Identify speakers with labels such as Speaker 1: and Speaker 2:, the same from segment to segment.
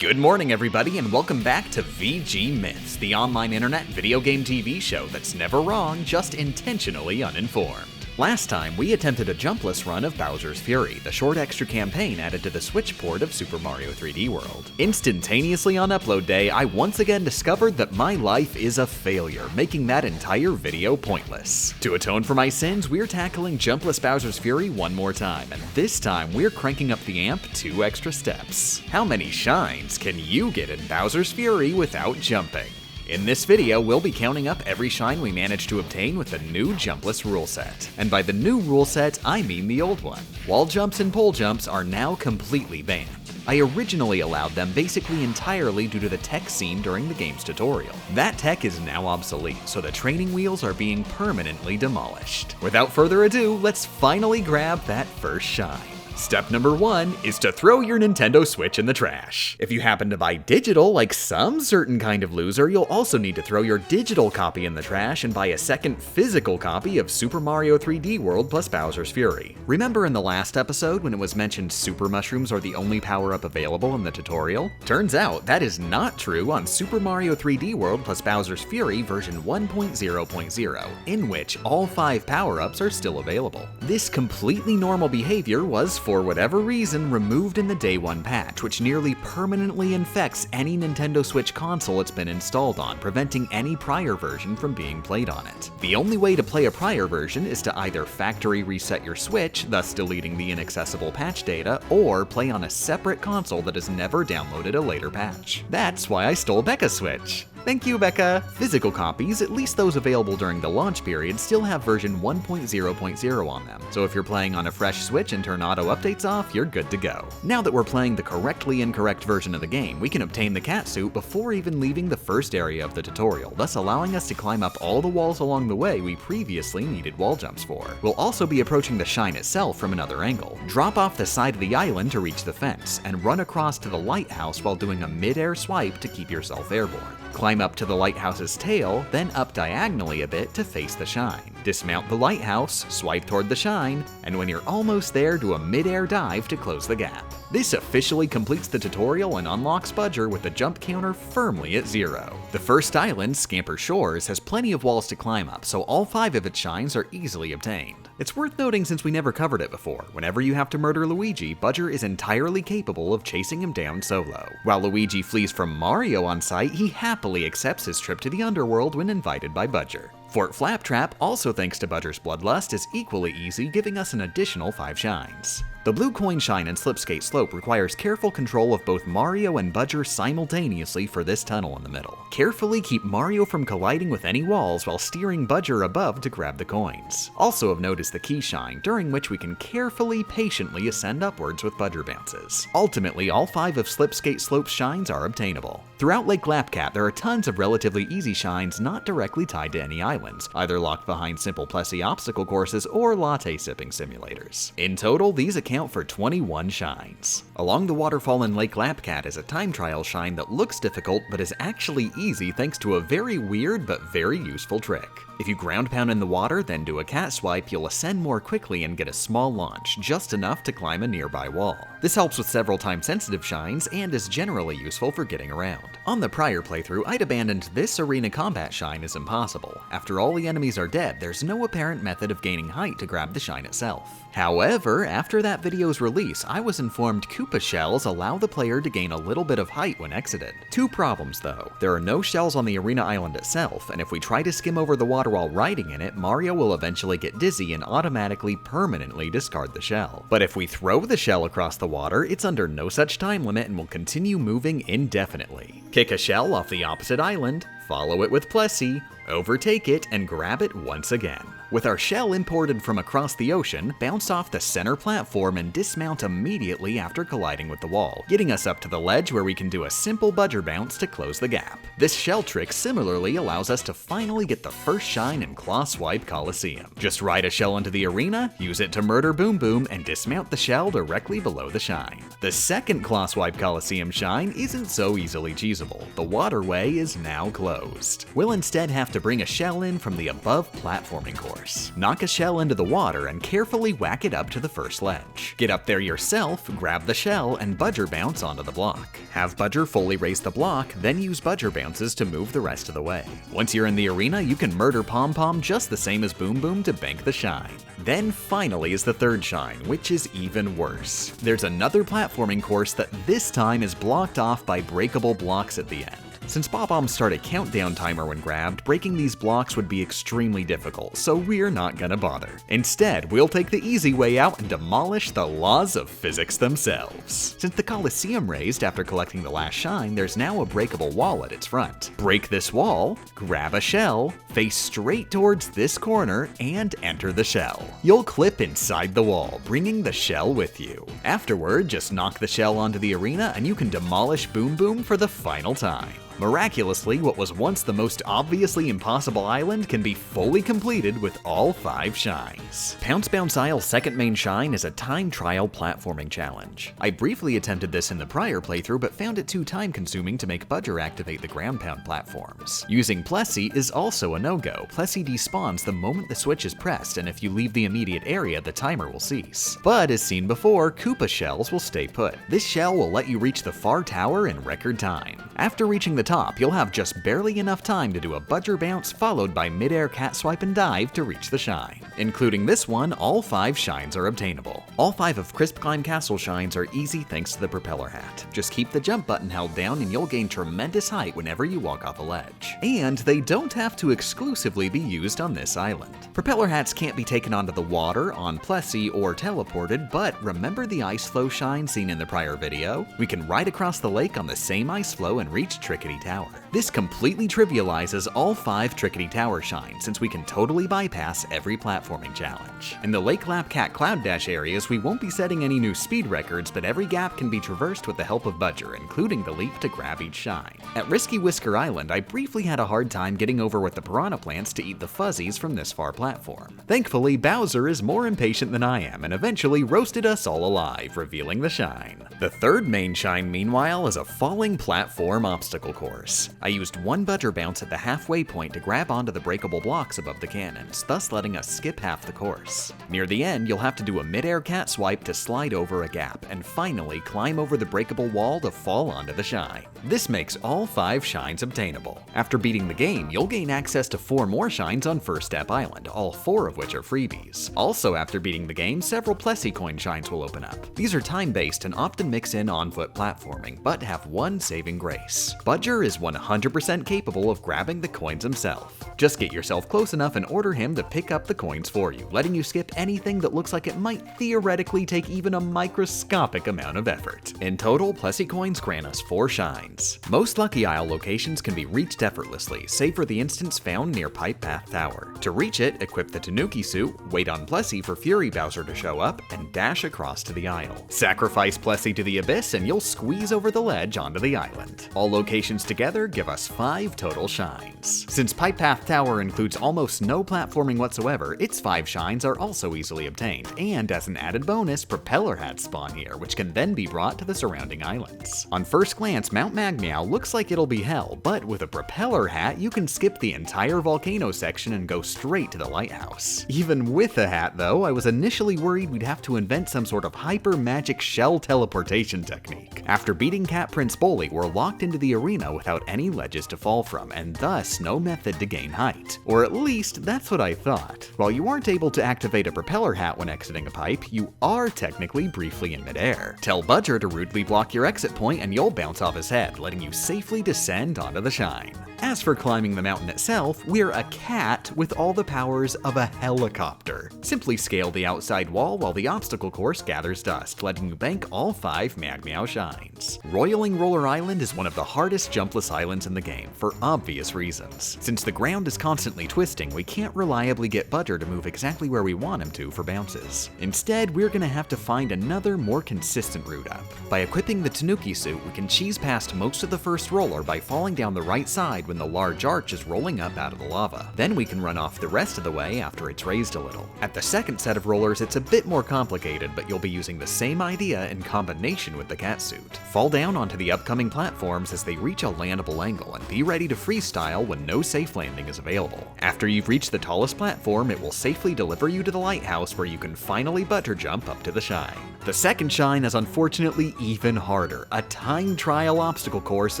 Speaker 1: Good morning, everybody, and welcome back to VG Myths, the online internet video game TV show that's never wrong, just intentionally uninformed. Last time, we attempted a Jumpless run of Bowser's Fury, the short extra campaign added to the Switch port of Super Mario 3D World. Instantaneously on upload day, I once again discovered that my life is a failure, making that entire video pointless. To atone for my sins, we're tackling Jumpless Bowser's Fury one more time, and this time we're cranking up the amp 2 extra steps. How many shines can you get in Bowser's Fury without jumping? In this video, we'll be counting up every shine we managed to obtain with the new Jumpless rule set. And by the new rule set, I mean the old one. Wall jumps and pole jumps are now completely banned. I originally allowed them basically entirely due to the tech seen during the game's tutorial. That tech is now obsolete, so the training wheels are being permanently demolished. Without further ado, let's finally grab that first shine. Step number 1 is to throw your Nintendo Switch in the trash. If you happen to buy digital, like some certain kind of loser, you'll also need to throw your digital copy in the trash and buy a second physical copy of Super Mario 3D World plus Bowser's Fury. Remember in the last episode when it was mentioned super mushrooms are the only power-up available in the tutorial? Turns out that is not true on Super Mario 3D World plus Bowser's Fury version 1.0.0, in which all 5 power-ups are still available. This completely normal behavior was for whatever reason, removed in the Day 1 patch, which nearly permanently infects any Nintendo Switch console it's been installed on, preventing any prior version from being played on it. The only way to play a prior version is to either factory reset your Switch, thus deleting the inaccessible patch data, or play on a separate console that has never downloaded a later patch. That's why I stole Becca's Switch. Thank you, Becca! Physical copies, at least those available during the launch period, still have version 1.0.0 on them, so if you're playing on a fresh Switch and turn auto updates off, you're good to go. Now that we're playing the correctly incorrect version of the game, we can obtain the cat suit before even leaving the first area of the tutorial, thus allowing us to climb up all the walls along the way we previously needed wall jumps for. We'll also be approaching the shine itself from another angle. Drop off the side of the island to reach the fence, and run across to the lighthouse while doing a mid-air swipe to keep yourself airborne. Climb up to the lighthouse's tail, then up diagonally a bit to face the shine. Dismount the lighthouse, swipe toward the shine, and when you're almost there, do a mid-air dive to close the gap. This officially completes the tutorial and unlocks Budger with the jump counter firmly at 0. The first island, Scamper Shores, has plenty of walls to climb up, so all 5 of its shines are easily obtained. It's worth noting since we never covered it before, whenever you have to murder Luigi, Budger is entirely capable of chasing him down solo. While Luigi flees from Mario on sight, he happily accepts his trip to the underworld when invited by Budger. Fort Flaptrap, also thanks to Budger's Bloodlust, is equally easy, giving us an additional 5 shines. The blue coin shine in Slipskate Slope requires careful control of both Mario and Budger simultaneously for this tunnel in the middle. Carefully keep Mario from colliding with any walls while steering Budger above to grab the coins. Also of note is the key shine, during which we can carefully, patiently ascend upwards with Budger bounces. Ultimately, all 5 of Slipskate Slope's shines are obtainable. Throughout Lake Lapcat, there are tons of relatively easy shines not directly tied to any islands, either locked behind simple Plessy obstacle courses or latte sipping simulators. In total, these account for 21 shines. Along the waterfall in Lake Lapcat is a time trial shine that looks difficult but is actually easy thanks to a very weird but very useful trick. If you ground pound in the water, then do a cat swipe, you'll ascend more quickly and get a small launch, just enough to climb a nearby wall. This helps with several time-sensitive shines and is generally useful for getting around. On the prior playthrough, I'd abandoned this arena combat shine as impossible. After all the enemies are dead, there's no apparent method of gaining height to grab the shine itself. However, after that video's release, I was informed Koopa shells allow the player to gain a little bit of height when exited. 2 problems though. There are no shells on the arena island itself, and if we try to skim over the water while riding in it, Mario will eventually get dizzy and automatically permanently discard the shell. But if we throw the shell across the water, it's under no such time limit and will continue moving indefinitely. Kick a shell off the opposite island, follow it with Plessy, overtake it, and grab it once again. With our shell imported from across the ocean, bounce off the center platform and dismount immediately after colliding with the wall, getting us up to the ledge where we can do a simple Budger bounce to close the gap. This shell trick similarly allows us to finally get the first shine in Claw Swipe Coliseum. Just ride a shell into the arena, use it to murder Boom Boom, and dismount the shell directly below the shine. The second Claw Swipe Coliseum shine isn't so easily cheesable. The waterway is now closed. We'll instead have to bring a shell in from the above platforming course. course. Knock a shell into the water and carefully whack it up to the first ledge. Get up there yourself, grab the shell, and budger bounce onto the block. Have budger fully raise the block, then use budger bounces to move the rest of the way. Once you're in the arena, you can murder Pom Pom just the same as Boom Boom to bank the shine. Then finally is the third shine, which is even worse. There's another platforming course that this time is blocked off by breakable blocks at the end. Since Bob-ombs start a countdown timer when grabbed, breaking these blocks would be extremely difficult, so we're not gonna bother. Instead, we'll take the easy way out and demolish the laws of physics themselves. Since the Coliseum raised after collecting the last shine, there's now a breakable wall at its front. Break this wall, grab a shell, face straight towards this corner, and enter the shell. You'll clip inside the wall, bringing the shell with you. Afterward, just knock the shell onto the arena and you can demolish Boom Boom for the final time. Miraculously, what was once the most obviously impossible island can be fully completed with all 5 shines. Pounce Bounce Isle's second main shine is a time trial platforming challenge. I briefly attempted this in the prior playthrough but found it too time consuming to make Budger activate the ground pound platforms. Using Plessy is also a no-go. Plessy despawns the moment the switch is pressed, and if you leave the immediate area, the timer will cease. But as seen before, Koopa shells will stay put. This shell will let you reach the far tower in record time. After reaching the top, you'll have just barely enough time to do a budger bounce followed by mid-air cat swipe and dive to reach the shine. Including this one, all 5 shines are obtainable. All 5 of Crisp Climb Castle shines are easy thanks to the propeller hat. Just keep the jump button held down and you'll gain tremendous height whenever you walk off a ledge. And they don't have to exclusively be used on this island. Propeller hats can't be taken onto the water, on Plessy, or teleported, but remember the ice flow shine seen in the prior video? We can ride across the lake on the same ice flow and reach Trickety Tower. This completely trivializes all 5 Trickety Tower shines since we can totally bypass every platforming challenge. In the Lake Lapcat Cloud Dash areas, we won't be setting any new speed records, but every gap can be traversed with the help of Budger, including the leap to grab each shine. At Risky Whisker Island, I briefly had a hard time getting over with the piranha plants to eat the fuzzies from this far platform. Thankfully, Bowser is more impatient than I am and eventually roasted us all alive, revealing the shine. The third main shine, meanwhile, is a falling platform obstacle course. I used one Budger bounce at the halfway point to grab onto the breakable blocks above the cannons, thus letting us skip half the course. Near the end, you'll have to do a mid-air cat swipe to slide over a gap, and finally climb over the breakable wall to fall onto the shine. This makes all 5 shines obtainable. After beating the game, you'll gain access to 4 more shines on First Step Island, all 4 of which are freebies. Also, after beating the game, several Plessy coin shines will open up. These are time-based and often mix in on-foot platforming, but have one saving grace. Budger is 100% capable of grabbing the coins himself. Just get yourself close enough and order him to pick up the coins for you, letting you skip anything that looks like it might theoretically take even a microscopic amount of effort. In total, Plessy coins grant us 4 shines. Most Lucky Isle locations can be reached effortlessly, save for the instance found near Pipe Path Tower. To reach it, equip the Tanuki suit, wait on Plessy for Fury Bowser to show up, and dash across to the isle. Sacrifice Plessy to the abyss and you'll squeeze over the ledge onto the island. All locations together give us 5 total shines. Since Pipe Path Tower includes almost no platforming whatsoever, its 5 shines are also easily obtained, and as an added bonus, propeller hats spawn here, which can then be brought to the surrounding islands. On first glance, Mount Magmeow looks like it'll be hell, but with a propeller hat, you can skip the entire volcano section and go straight to the lighthouse. Even with a hat though, I was initially worried we'd have to invent some sort of hyper magic shell teleportation technique. After beating Cat Prince Bolly, we're locked into the arena without any ledges to fall from, and thus no method to gain height. Or at least, that's what I thought. While you aren't able to activate a propeller hat when exiting a pipe, you are technically briefly in midair. Tell Budger to rudely block your exit point and you'll bounce off his head, letting you safely descend onto the shine. As for climbing the mountain itself, we're a cat with all the powers of a helicopter. Simply scale the outside wall while the obstacle course gathers dust, letting you bank all 5 magmeow shines. Roiling Roller Island is one of the hardest jumpless islands in the game, for obvious reasons. Since the ground is constantly twisting, we can't reliably get Budger to move exactly where we want him to for bounces. Instead, we're gonna have to find another, more consistent route up. By equipping the Tanuki suit, we can cheese past most of the first roller by falling down the right side when the large arch is rolling up out of the lava. Then we can run off the rest of the way after it's raised a little. At the second set of rollers, it's a bit more complicated, but you'll be using the same idea in combination with the cat suit. Fall down onto the upcoming platforms as they reach a landable angle, and be ready to freestyle when no safe landing is available. After you've reached the tallest platform, it will safely deliver you to the lighthouse where you can finally butter jump up to the shine. The second shine is unfortunately even harder, a time trial obstacle course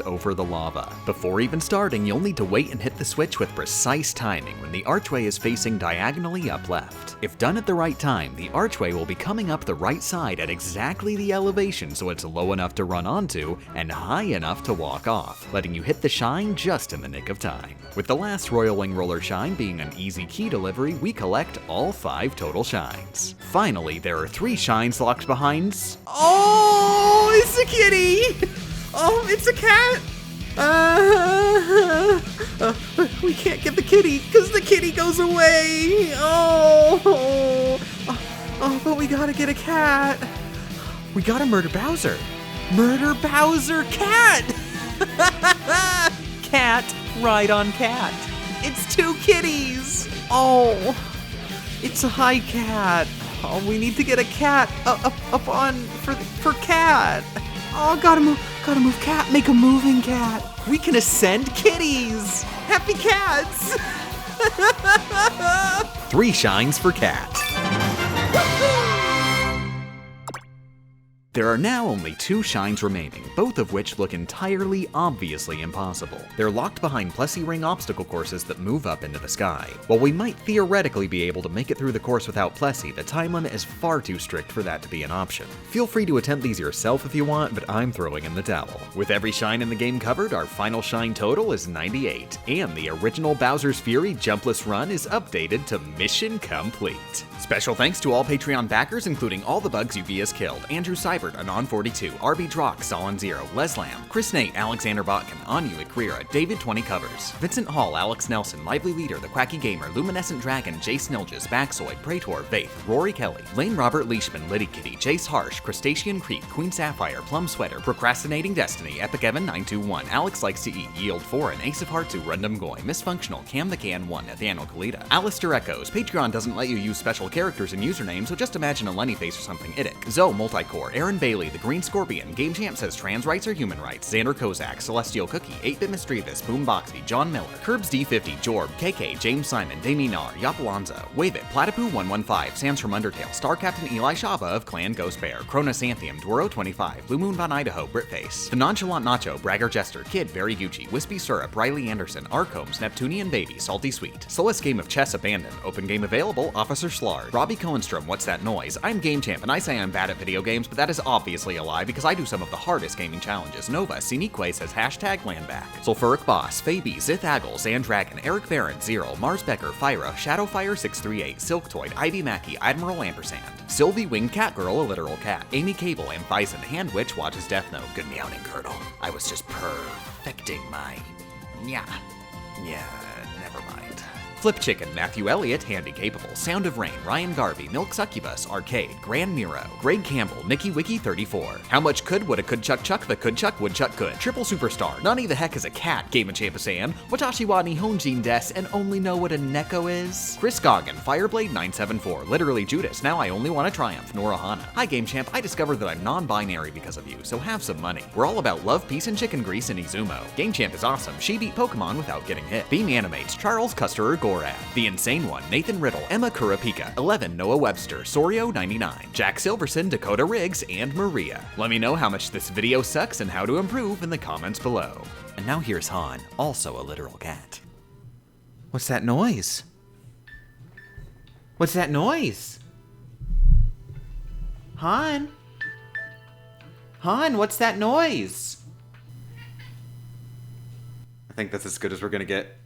Speaker 1: over the lava. Before even starting, you'll need to wait and hit the switch with precise timing when the archway is facing diagonally up left. If done at the right time, the archway will be coming up the right side at exactly the elevation so it's low enough to run onto and high enough to walk off, letting you hit the shine just in the nick of time. With the last Royal Wing Roller shine being an easy key delivery, we collect all 5 total shines. Finally, there are 3 shines locked behind.
Speaker 2: Oh, it's a kitty! Oh, it's a cat! We can't get the kitty because the kitty goes away. Oh, but we gotta get a cat. We gotta murder Bowser. Murder Bowser cat. Cat, ride on cat. It's 2 kitties. Oh, it's a high cat. Oh, we need to get a cat up on for cat. Oh, gotta move cat, make a moving cat. We can ascend kitties. Happy cats.
Speaker 1: 3 shines for cat. There are now only 2 shines remaining, both of which look entirely obviously impossible. They're locked behind Plessy Ring obstacle courses that move up into the sky. While we might theoretically be able to make it through the course without Plessy, the time limit is far too strict for that to be an option. Feel free to attempt these yourself if you want, but I'm throwing in the towel. With every shine in the game covered, our final shine total is 98, and the original Bowser's Fury Jumpless run is updated to mission complete. Special thanks to all Patreon backers, including all the bugs UV has killed: Andrew Cybert, Anon42, RB Drock, Solon Zero, Les Lamb, Chris Nate, Alexander Botkin, Anu Ikrira, David 20 Covers, Vincent Hall, Alex Nelson, Lively Leader, The Quacky Gamer, Luminescent Dragon, Jay Snilges, Baxoid, Praetor, Vaith, Rory Kelly, Lane Robert Leishman, Liddy Kitty, Chase Harsh, Crustacean Creep, Queen Sapphire, Plum Sweater, Procrastinating Destiny, Epic Evan 921, Alex Likes to Eat, Yield 4, and Ace of Hearts 2, Rundum Goy, Misfunctional, Cam the Can 1, Nathaniel Kalita, Alistair Echoes. Patreon doesn't let you use special characters and usernames, so just imagine a Lenny face or something idic. Zoe Multicore, Aaron Bailey, The Green Scorpion, Game Champ says trans rights are human rights, Xander Kozak, Celestial Cookie, 8-Bit Misdrevis, Boomboxy, John Miller, Curbs D50, Jorb, KK, James Simon, Damien Nar, Yop Alonzo, Wave It, Platypoo 115, Sans from Undertale, Star Captain Eli Shava of Clan Ghost Bear, Cronus Anthium, Dwaro 25, Blue Moon Von Idaho, Britface, The Nonchalant Nacho, Bragger Jester, Kid, Very Gucci, Wispy Syrup, Riley Anderson, Arcombs, Neptunian Baby, Salty Sweet, Slowest Game of Chess Abandoned, Open Game Available, Officer Slard, Robbie Cohenstrom, What's That Noise? I'm Game Champ, and I say I'm bad at video games, but that is obviously a lie because I do some of the hardest gaming challenges. Nova, Sinique says hashtag landback. Sulfuric Boss, Fabi, Zith Aggle, Zandragon, Eric Farron, Zero, Mars Becker, Fyra, Shadowfire 638, Silktoid, Ivy Mackey, Admiral Ampersand, Sylvie Winged Catgirl, a literal cat, Amy Cable, Amphison, Hand Witch watches Death Note, Good Meowing Curdle. I was just perfecting my... Yeah, never mind. Flip Chicken, Matthew Elliott, Handy Capable, Sound of Rain, Ryan Garvey, Milk Succubus, Arcade, Grand Nero, Greg Campbell, Nicky Wiki 34. How much could woulda could chuck the could chuck would chuck could. Triple Superstar, Nani the heck is a cat, Game of Champisan, Watashi wa Nihonjin des, and only know what a Neko is? Chris Goggin, Fireblade 974, Literally Judas, Now I Only Want to Triumph, Nora Hana. Hi Game Champ, I discovered that I'm non-binary because of you, so have some money. We're all about love, peace, and chicken grease in Izumo. Game Champ is awesome, she beat Pokemon without getting hit. Beam Animates, Charles Custer Gorab, The Insane One, Nathan Riddle, Emma Kurapika, 11 Noah Webster, Sorio 99, Jack Silverson, Dakota Riggs, and Maria. Let me know how much this video sucks and how to improve in the comments below. And now here's Han, also a literal cat.
Speaker 2: What's that noise? What's that noise? Han? Han, what's that noise? I think that's as good as we're gonna get.